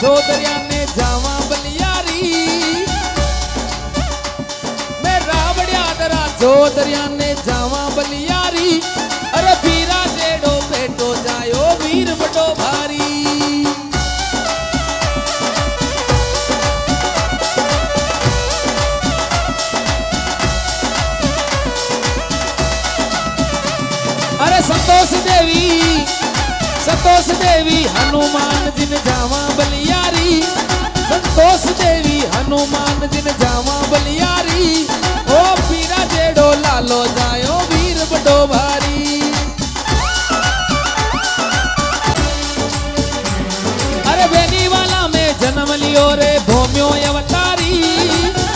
चौधरिया ने जावा बलियारी मैं रावड़िया दरा चौधरिया ने जावा बलियारी अरे वीरा जेड़ो बेटो जायो वीर बड़ो भारी अरे संतोष देवी हनुमान जिन जावा बलियारी संतोष देवी हनुमान जिन जावा बलियारी ओ पीरा जेड़ो लालो जायो वीर बड़ो भारी अरे बेनी वाला में जन्म लियो रे भोम्यो अवतारी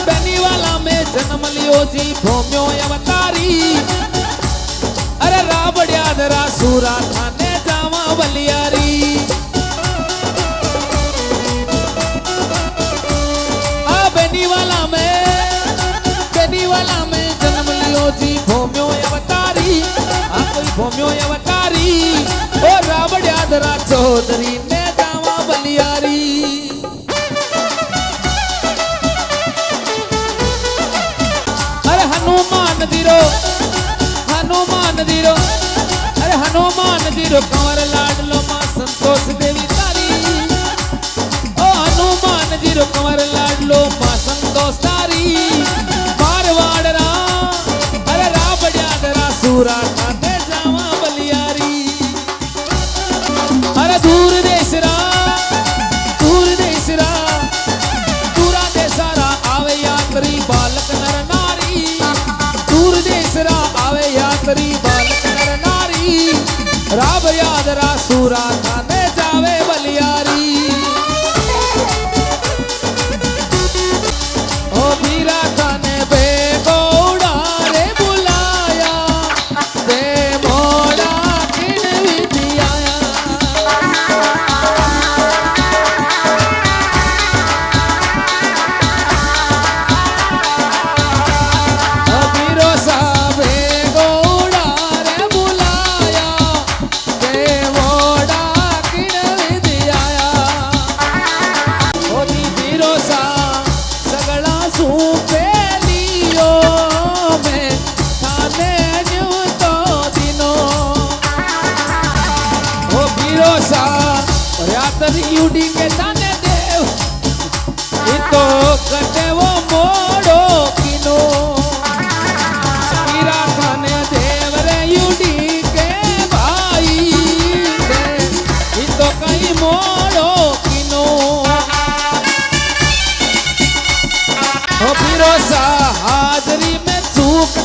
बेनी वाला में जन्म लियो जी भोम्यो अवतारी अरे रावड़िया दरा सूरा थाने जावा बलियारी बेनी वाला में जन्म लियो जी भोम्यो अवतारी कोई भोम्यो अवतारी ओ रावड़िया दरा चौधरी ने जावा बलियारी अरे हनुमान जीरो कंवर लाडलो मां संतोष देवी तारी ओ हनुमान जीरो कंवर लाडलो मां संतोष तारी मारवाड़रा अरे रावड़िया दरा सूरा खाते जावा बलियारी अरे दूर देशरा दूरा देसारा आवे यात्री बालक नर नारी दूर देशरा आवे यात्री बालक नर नारी राव यादरा सूरा थाने जावे बलियारी ओ वीरा थाने बेगौड़ा रे बुलाया बे मोड़ा किन विधियाया ओ वीरो सा बेगौड़ा रे बुलाया यूडी के ताने देव इतो कटे वो मोड़ो किनो वीरा थाने देव रे यूडी के भाई दे इतो कहीं मोड़ो किनो ओ फिरोसा हाजरी में चूक